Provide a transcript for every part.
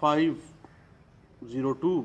502।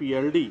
PLD,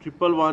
111,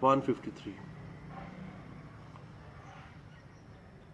153।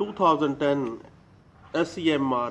2010 SEMR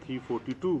342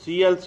CLC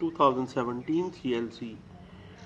2017 CLC,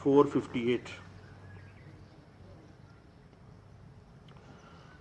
458।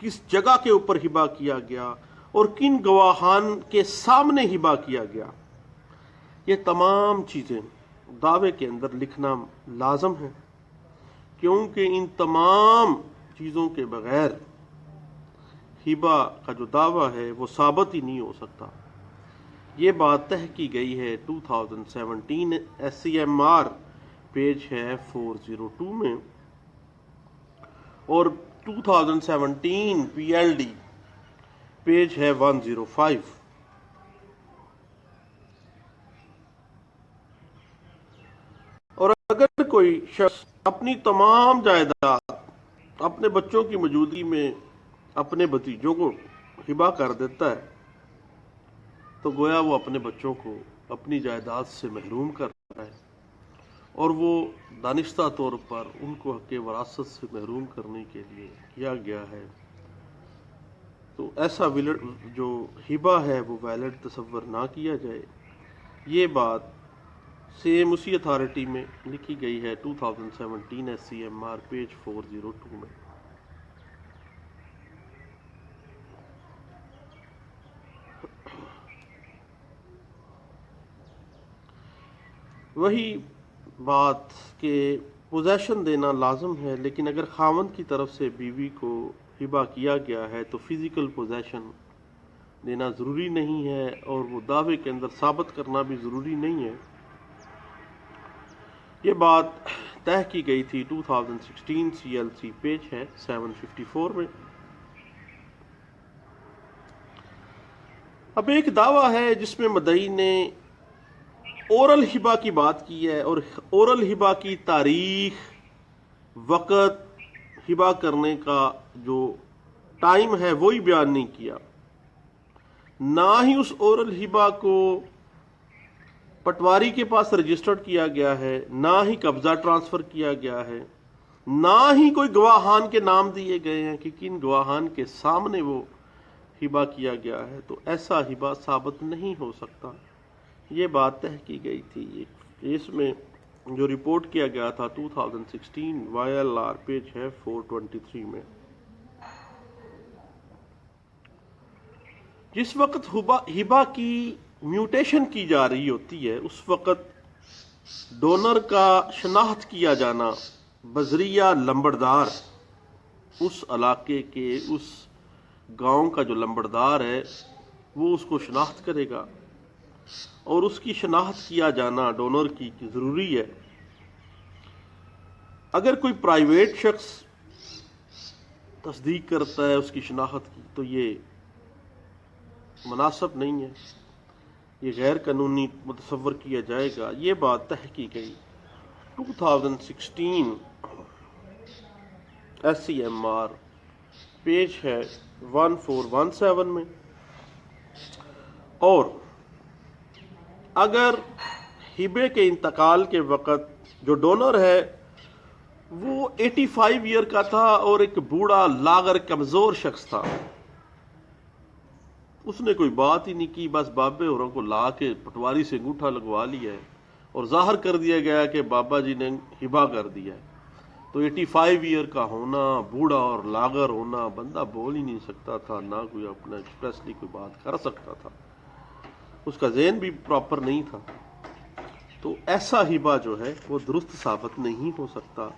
کس جگہ کے اوپر ہبا کیا گیا اور کن گواہان کے سامنے ہبا کیا گیا، یہ تمام چیزیں دعوے کے اندر لکھنا لازم ہے، کیونکہ ان تمام چیزوں کے بغیر ہبا کا جو دعویٰ ہے وہ ثابت ہی نہیں ہو سکتا۔ یہ بات طے کی گئی ہے 2017 SCMR پیج ہے 402 میں، اور 2017 PLD پیج ہے 105۔ اور اگر کوئی شخص اپنی تمام جائیداد اپنے بچوں کی موجودگی میں اپنے بھتیجوں کو ہبا کر دیتا ہے تو گویا وہ اپنے بچوں کو اپنی جائیداد سے محروم کر رہا ہے، اور وہ دانستہ طور پر ان کو حق وراثت سے محروم کرنے کے لیے کیا گیا ہے۔ تو ایسا جو ہبا ہے وہ ویلڈ تصور نہ کیا جائے۔ یہ بات سیم اسی اتھارٹی میں لکھی گئی ہے 2017 SCMR پیج 402 میں۔ وہی بات کہ پوزیشن دینا لازم ہے، لیکن اگر خاوند کی طرف سے بیوی کو ہبا کیا گیا ہے تو فزیکل پوزیشن دینا ضروری نہیں ہے، اور وہ دعوے کے اندر ثابت کرنا بھی ضروری نہیں ہے۔ یہ بات طے کی گئی تھی 2016 CLC پیج ہے 754 میں۔ اب ایک دعویٰ ہے جس میں مدعی نے اورل ہبا کی بات کی ہے، اور اورل ہبا کی تاریخ، وقت، ہبا کرنے کا جو ٹائم ہے وہی بیان نہیں کیا، نہ ہی اس اورل ہبا کو پٹواری کے پاس رجسٹرڈ کیا گیا ہے، نہ ہی قبضہ ٹرانسفر کیا گیا ہے، نہ ہی کوئی گواہان کے نام دیے گئے ہیں کہ کن گواہان کے سامنے وہ ہبا کیا گیا ہے، تو ایسا ہبا ثابت نہیں ہو سکتا۔ یہ بات طے کی گئی تھی۔ اس میں جو رپورٹ کیا گیا تھا 2016 YLR پیج ہے 423 میں۔ جس وقت ہبا کی میوٹیشن کی جا رہی ہوتی ہے اس وقت ڈونر کا شناخت کیا جانا بذریعہ لمبردار، اس علاقے کے اس گاؤں کا جو لمبردار ہے وہ اس کو شناخت کرے گا، اور اس کی شناخت کیا جانا ڈونر کی ضروری ہے۔ اگر کوئی پرائیویٹ شخص تصدیق کرتا ہے اس کی شناخت کی تو یہ مناسب نہیں ہے، یہ غیر قانونی متصور کیا جائے گا۔ یہ بات طے کی گئی 2016 SCMR پیج ہے 1417 میں۔ اور اگر ہبے کے انتقال کے وقت جو ڈونر ہے وہ 85 ایئر کا تھا اور ایک بوڑھا لاغر کمزور شخص تھا، اس نے کوئی بات ہی نہیں کی، بس بابے اوروں کو لا کے پٹواری سے انگوٹھا لگوا لیا ہے اور ظاہر کر دیا گیا کہ بابا جی نے ہبا کر دیا ہے، تو 85 ایئر کا ہونا، بوڑھا اور لاغر ہونا، بندہ بول ہی نہیں سکتا تھا، نہ کوئی اپنا ایکسپریسلی کوئی بات کر سکتا تھا، اس کا ذہن بھی پراپر نہیں تھا، تو ایسا ہبا جو ہے وہ درست ثابت نہیں ہو سکتا۔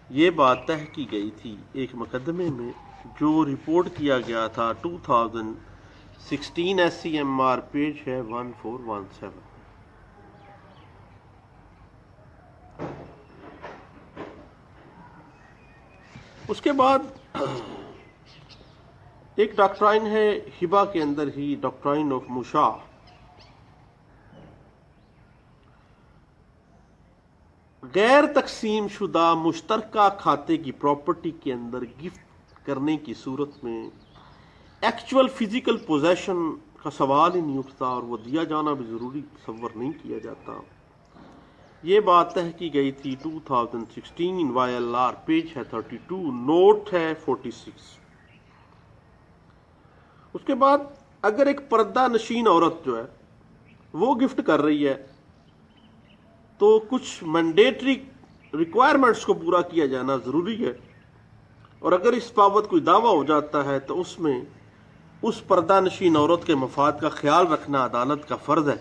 یہ بات طے کی گئی تھی ایک مقدمے میں جو رپورٹ کیا گیا تھا 2016 SCMR پیج ہے 1417۔ اس کے بعد ایک ڈاکٹرائن ہے ہبا کے اندر ہی، ڈاکٹرائن آف مشاع۔ غیر تقسیم شدہ مشترکہ کھاتے کی پراپرٹی کے اندر گفٹ کرنے کی صورت میں ایکچول فزیکل پوزیشن کا سوال ہی نہیں اٹھتا، اور وہ دیا جانا بھی ضروری تصور نہیں کیا جاتا۔ یہ بات طے کی گئی تھی 2016 YLR پیج ہے 32، نوٹ ہے 46۔ اس کے بعد اگر ایک پردہ نشین عورت جو ہے وہ گفٹ کر رہی ہے تو کچھ مینڈیٹری ریکوائرمنٹس کو پورا کیا جانا ضروری ہے۔ اور اگر اس بابت کوئی دعویٰ ہو جاتا ہے تو اس میں اس پردہ نشین عورت کے مفاد کا خیال رکھنا عدالت کا فرض ہے۔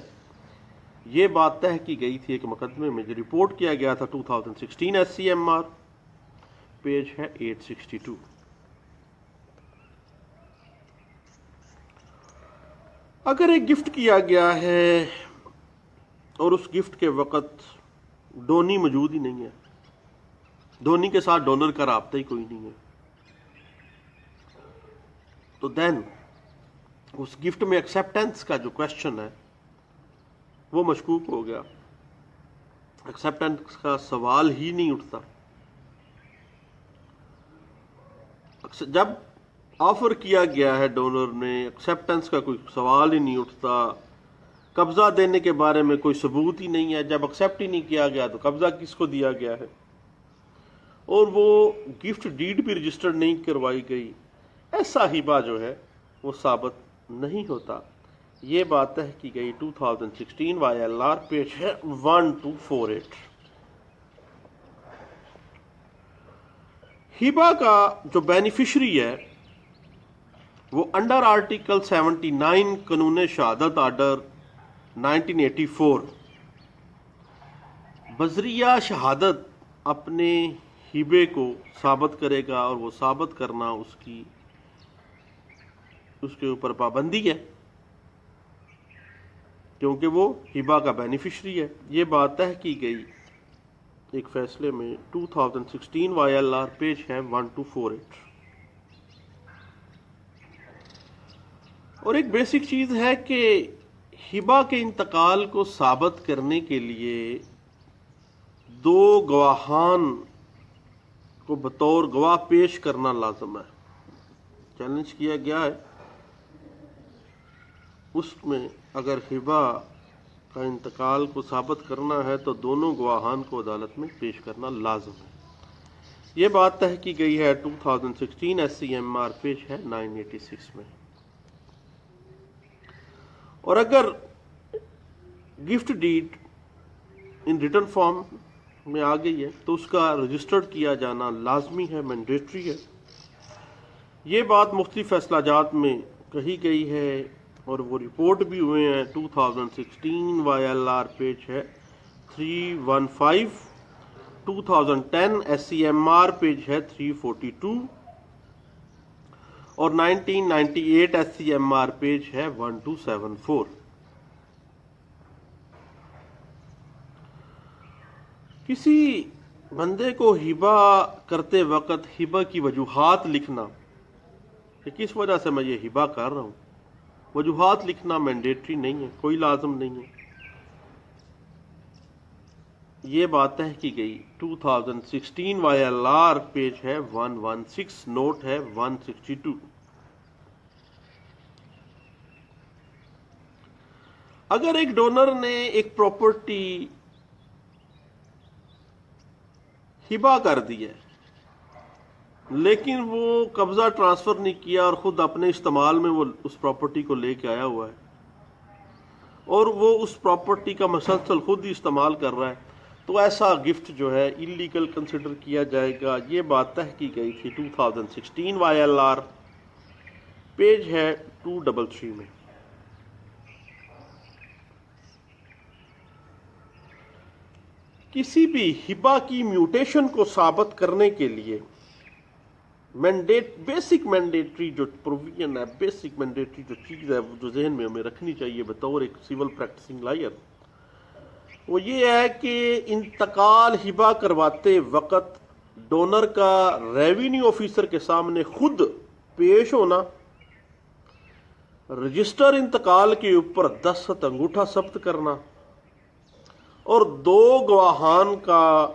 یہ بات طے کی گئی تھی ایک مقدمے میں جو رپورٹ کیا گیا تھا 2016 S C M R, page ہے 862۔ اگر ایک گفٹ کیا گیا ہے اور اس گفٹ کے وقت ڈونی موجود ہی نہیں ہے، ڈونی کے ساتھ ڈونر کا رابطہ ہی کوئی نہیں ہے، تو دین اس گفٹ میں ایکسیپٹنس کا جو کوشچن ہے وہ مشکوک ہو گیا، ایکسیپٹنس کا سوال ہی نہیں اٹھتا۔ جب آفر کیا گیا ہے ڈونر نے، ایکسیپٹنس کا کوئی سوال ہی نہیں اٹھتا، قبضہ دینے کے بارے میں کوئی ثبوت ہی نہیں ہے، جب ایکسیپٹ ہی نہیں کیا گیا تو قبضہ کس کو دیا گیا ہے، اور وہ گفٹ ڈیڈ بھی رجسٹرڈ نہیں کروائی گئی، ایسا ہبہ جو ہے وہ ثابت نہیں ہوتا۔ یہ بات طے کی گئی 2016 وائی ایل آر، پیج ہے 1248۔ ہبہ کا جو بینیفیشری ہے وہ انڈر آرٹیکل 79 قانون شہادت آرڈر 1984 بذریعہ شہادت اپنے ہبے کو ثابت کرے گا، اور وہ ثابت کرنا اس کے اوپر پابندی ہے کیونکہ وہ ہبہ کا بینیفیشری ہے۔ یہ بات طے کی گئی ایک فیصلے میں 2016 وائی ایل آر، پیج ہے 1248۔ اور ایک بیسک چیز ہے کہ ہبہ کے انتقال کو ثابت کرنے کے لیے دو گواہان کو بطور گواہ پیش کرنا لازم ہے۔ چیلنج کیا گیا ہے اس میں اگر ہبہ کا انتقال کو ثابت کرنا ہے تو دونوں گواہان کو عدالت میں پیش کرنا لازم ہے۔ یہ بات طے کی گئی ہے 2016 S C M R, page ہے 986 میں۔ اور اگر gift deed in written form میں آ گئی ہے تو اس کا رجسٹرڈ کیا جانا لازمی ہے، مینڈیٹری ہے۔ یہ بات مختلف فیصلہ جات میں کہی گئی ہے اور وہ رپورٹ بھی ہوئے ہیں 2016 وائی ایل آر، پیج ہے 315، 2010 S C M R, page ہے 342، اور 1998 S C M R, page ہے 1274۔ کسی بندے کو ہبہ کرتے وقت ہبہ کی وجوہات لکھنا کہ کس وجہ سے میں یہ ہبہ کر رہا ہوں، وجوہات لکھنا مینڈیٹری نہیں ہے، کوئی لازم نہیں ہے۔ یہ بات طے کی گئی 2016 وائی ایل آر، پیج ہے 116، نوٹ ہے 162۔ اگر ایک ڈونر نے ایک پراپرٹی ہبہ کر دی ہے لیکن وہ قبضہ ٹرانسفر نہیں کیا اور خود اپنے استعمال میں وہ اس پراپرٹی کو لے کے آیا ہوا ہے اور وہ اس پراپرٹی کا مسلسل خود ہی استعمال کر رہا ہے، تو ایسا گفٹ جو ہے انلیگل کنسیڈر کیا جائے گا۔ یہ بات طے کی گئی تھی 2016 وائی ایل آر، پیج ہے 233 میں۔ کسی بھی ہبہ کی میوٹیشن کو ثابت کرنے کے لیے بیسک مینڈیٹری جو پروویژن ہے، بیسک مینڈیٹری جو چیز ہے جو ذہن میں ہمیں رکھنی چاہیے بطور ایک سول پریکٹسنگ لائر، وہ یہ ہے کہ انتقال ہبہ کرواتے وقت ڈونر کا ریونیو آفیسر کے سامنے خود پیش ہونا، رجسٹر انتقال کے اوپر دستخط انگوٹھا ثبت کرنا، اور دو گواہان کا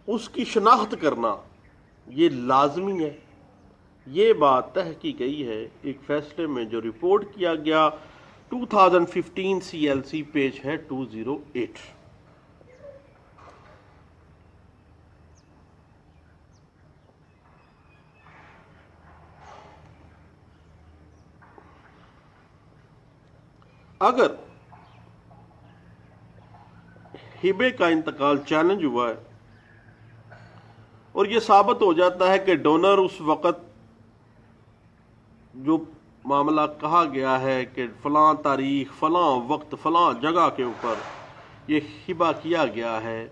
اس کی شناخت کرنا یہ لازمی ہے۔ یہ بات طے کی گئی ہے ایک فیصلے میں جو رپورٹ کیا گیا 2015 سی ایل سی، پیج ہے 208۔ اگر ہبے کا انتقال چیلنج ہوا ہے اور یہ ثابت ہو جاتا ہے کہ ڈونر اس وقت جو معاملہ کہا گیا ہے کہ فلاں تاریخ فلاں وقت فلاں جگہ کے اوپر یہ ہبہ کیا گیا ہے،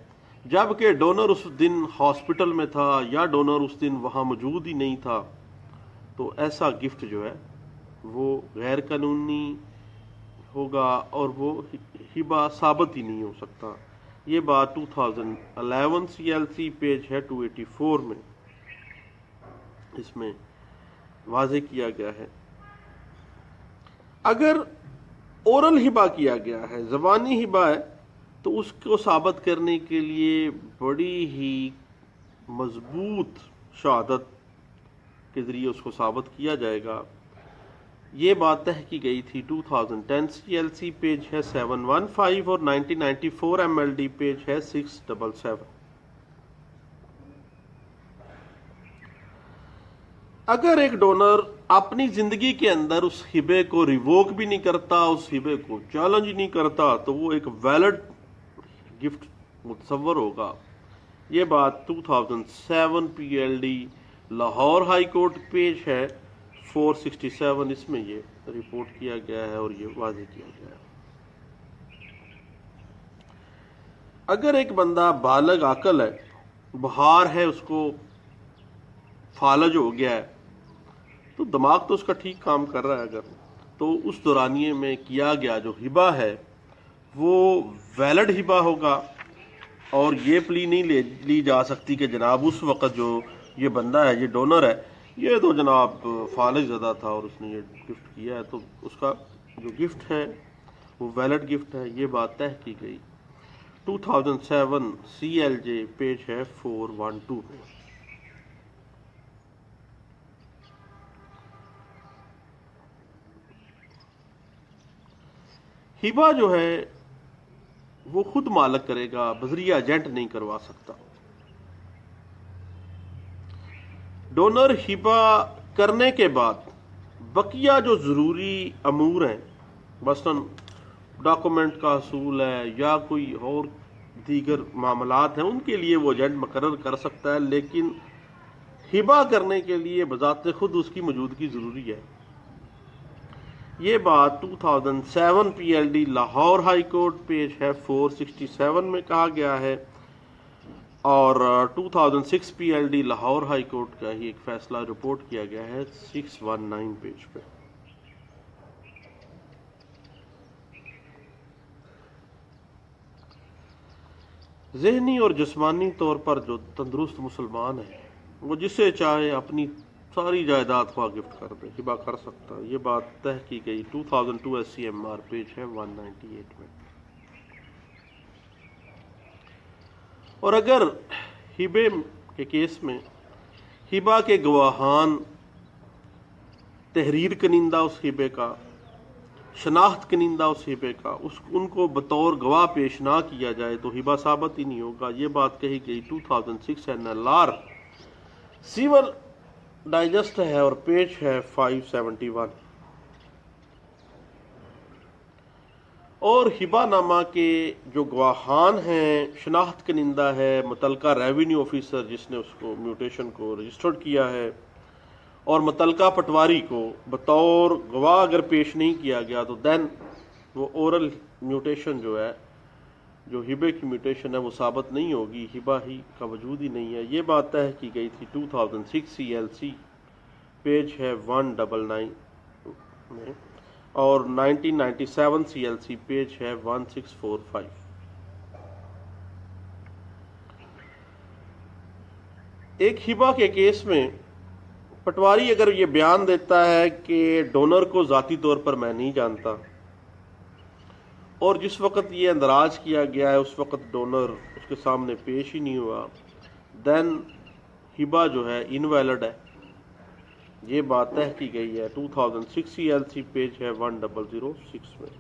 جبکہ ڈونر اس دن ہاسپٹل میں تھا یا ڈونر اس دن وہاں موجود ہی نہیں تھا، تو ایسا گفٹ جو ہے وہ غیر قانونی ہوگا اور وہ ہبہ ثابت ہی نہیں ہو سکتا۔ یہ بات 2011 CLC پیج ہے 284 میں اس میں واضح کیا گیا ہے۔ اگر اورل ہبہ کیا گیا ہے، زبانی ہبہ ہے، تو اس کو ثابت کرنے کے لیے بڑی ہی مضبوط شہادت کے ذریعے اس کو ثابت کیا جائے گا۔ یہ بات طے کی گئی تھی 2010 CLC پیج ہے 715 اور 1994 MLD پیج ہے 677۔ اگر ایک ڈونر اپنی زندگی کے اندر اس ہبے کو ریووک بھی نہیں کرتا، اس ہبے کو چیلنج نہیں کرتا، تو وہ ایک ویلڈ گفٹ متصور ہوگا۔ یہ بات 2007 PLD Lahore high court page ہے 467، اس میں یہ رپورٹ کیا گیا ہے اور یہ واضح کیا گیا ہے۔ اگر ایک بندہ بالغ عاقل ہے، بہار ہے، اس کو فالج ہو گیا ہے، تو دماغ تو اس کا ٹھیک کام کر رہا ہے، اگر تو اس دورانیے میں کیا گیا جو ہبہ ہے وہ ویلڈ ہبہ ہوگا، اور یہ پلی نہیں لی جا سکتی کہ جناب اس وقت جو یہ بندہ ہے، یہ ڈونر ہے، یہ تو جناب فالج زدہ تھا اور اس نے یہ گفٹ کیا ہے، تو اس کا جو گفٹ ہے وہ ویلڈ گفٹ ہے۔ یہ بات طے کی گئی 2007 CLJ پیج ہے 412 میں۔ ہبہ جو ہے وہ خود مالک کرے گا، بذریعہ ایجنٹ نہیں کروا سکتا۔ ڈونر ہبہ کرنے کے بعد بقیہ جو ضروری امور ہیں، مثلا ڈاکومنٹ کا حصول ہے یا کوئی اور دیگر معاملات ہیں، ان کے لیے وہ ایجنٹ مقرر کر سکتا ہے، لیکن ہبہ کرنے کے لیے بذات خود اس کی موجودگی ضروری ہے۔ یہ بات 2007 PLD Lahore high court page ہے 467 میں کہا گیا ہے، اور 2006 PLD لاہور ہائی کورٹ کا ہی ایک فیصلہ رپورٹ کیا گیا ہے 619 پیج پہ۔ ذہنی اور جسمانی طور پر جو تندرست مسلمان ہے، وہ جسے چاہے اپنی ساری جائیداد خواہ گفٹ کر دے، ہبہ کر سکتا ہے۔ یہ بات طے کی گئی 2002 SCMR پیج ہے 198 میں۔ اور اگر ہبے کے کیس میں ہبہ کے گواہان تحریر کنندہ اس ہبے کا، شناخت کنندہ اس ہبے کا، ان کو بطور گواہ پیش نہ کیا جائے تو ہبہ ثابت ہی نہیں ہوگا۔ یہ بات کہی گئی 2006 NLR سیول ڈائجسٹ ہے اور پیج ہے 571۔ اور ہبہ نامہ کے جو گواہان ہیں، شناخت کنندہ ہے متعلقہ ریونیو آفیسر جس نے اس کو میوٹیشن کو رجسٹرڈ کیا ہے، اور متعلقہ پٹواری کو بطور گواہ اگر پیش نہیں کیا گیا تو دین وہ اورل میوٹیشن جو ہے، جو ہبے کی میوٹیشن ہے، وہ ثابت نہیں ہوگی، ہبہ ہی کا وجود ہی نہیں ہے۔ یہ بات طے کی گئی تھی 2006 CLC پیج ہے 199 میں، اور 1997 CLC پیج ہے 1645۔ ایک ہبہ کے کیس میں پٹواری اگر یہ بیان دیتا ہے کہ ڈونر کو ذاتی طور پر میں نہیں جانتا، اور جس وقت یہ اندراج کیا گیا ہے اس وقت ڈونر اس کے سامنے پیش ہی نہیں ہوا، دین ہبہ جو ہے انویلڈ ہے۔ یہ بات طے کی گئی ہے 2006 CLC پیج ہے 1006 میں۔